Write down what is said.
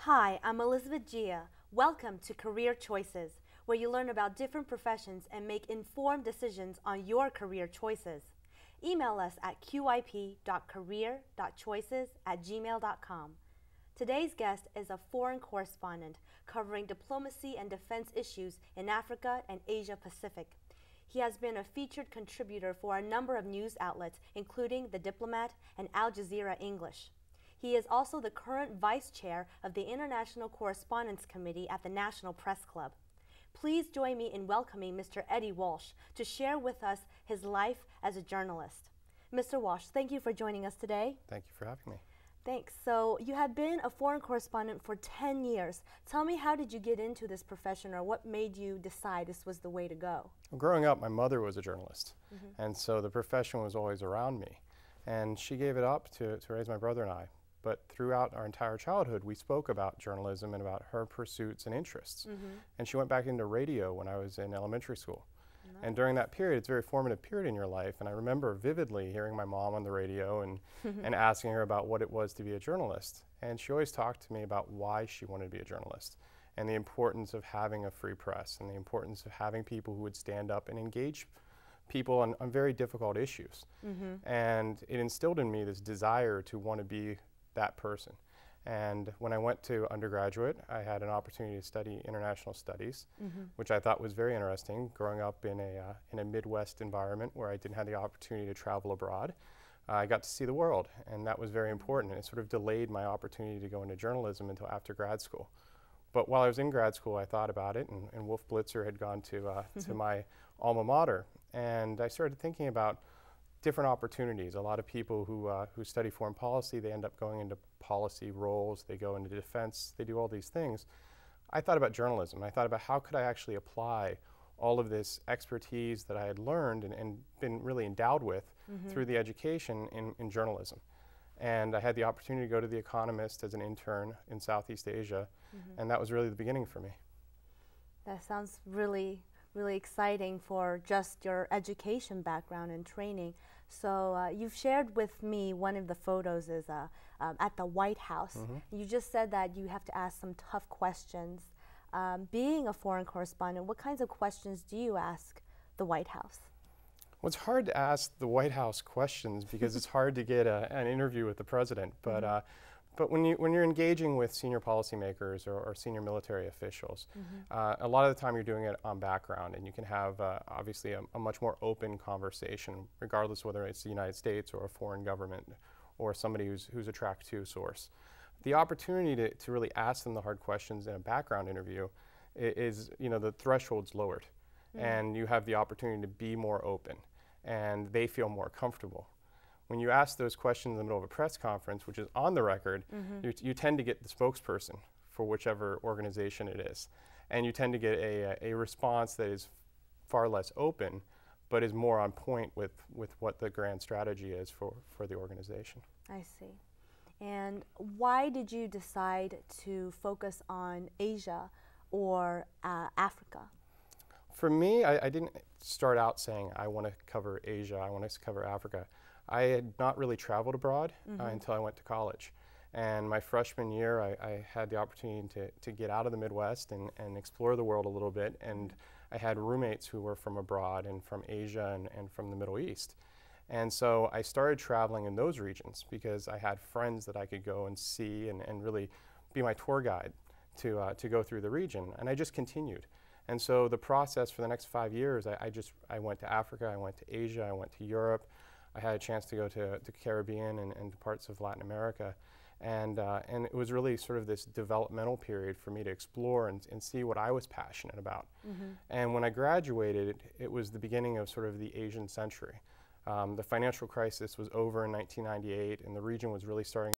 Hi, I'm Elizabeth Gia. Welcome to Career Choices, where you learn about different professions and make informed decisions on your career choices. Email us at qip.career.choices@gmail.com. Today's guest is a foreign correspondent covering diplomacy and defense issues in Africa and Asia Pacific. He has been a featured contributor for a number of news outlets, including The Diplomat and Al Jazeera English. He is also the current vice chair of the International Correspondence Committee at the National Press Club. Please join me in welcoming Mr. Eddie Walsh to share with us his life as a journalist. Mr. Walsh, thank you for joining us today. Thank you for having me. Thanks. So you have been a foreign correspondent for 10 years. Tell me, how did you get into this profession, or what made you decide this was the way to go? Well, growing up, my mother was a journalist, and so the profession was always around me. And she gave it up to raise my brother and I. But throughout our entire childhood, we spoke about journalism and about her pursuits and interests. And she went back into radio when I was in elementary school. Nice. And during that period, it's a very formative period in your life. And I remember vividly hearing my mom on the radio and asking her about what it was to be a journalist. And she always talked to me about why she wanted to be a journalist and the importance of having a free press and the importance of having people who would stand up and engage people on very difficult issues. And it instilled in me this desire to want to be that person. And when I went to undergraduate, I had an opportunity to study international studies, which I thought was very interesting. Growing up in a Midwest environment where I didn't have the opportunity to travel abroad, I got to see the world, and that was very important. And it sort of delayed my opportunity to go into journalism until after grad school. But while I was in grad school, I thought about it, and Wolf Blitzer had gone to my alma mater, and I started thinking about different opportunities. A lot of people who study foreign policy, they end up going into policy roles, they go into defense, they do all these things. I thought about journalism. I thought about how could I actually apply all of this expertise that I had learned and been really endowed with through the education in journalism. And I had the opportunity to go to The Economist as an intern in Southeast Asia, and that was really the beginning for me. That sounds really exciting for just your education background and training. So you've shared with me one of the photos is at the White House. You just said that you have to ask some tough questions. Being a foreign correspondent, what kinds of questions do you ask the White House? Well, it's hard to ask the White House questions because it's hard to get an interview with the president. But when you're engaging with senior policymakers or senior military officials, a lot of the time you're doing it on background, and you can have obviously a much more open conversation, regardless whether it's the United States or a foreign government or somebody who's a track 2 source. The opportunity to really ask them the hard questions in a background interview is, the threshold's lowered, and you have the opportunity to be more open, and they feel more comfortable. When you ask those questions in the middle of a press conference, which is on the record, you tend to get the spokesperson for whichever organization it is. And you tend to get a response that is far less open, but is more on point with what the grand strategy is for the organization. I see. And why did you decide to focus on Asia or Africa? For me, I didn't start out saying I want to cover Asia, I want to cover Africa. I had not really traveled abroad until I went to college. And my freshman year, I had the opportunity to get out of the Midwest and explore the world a little bit. And I had roommates who were from abroad and from Asia and from the Middle East. And so I started traveling in those regions because I had friends that I could go and see and really be my tour guide to go through the region. And I just continued. And so the process for the next 5 years, I went to Africa, I went to Asia, I went to Europe. I had a chance to go to the Caribbean and parts of Latin America. And it was really sort of this developmental period for me to explore and see what I was passionate about. And when I graduated, it was the beginning of sort of the Asian century. The financial crisis was over in 1998, and the region was really starting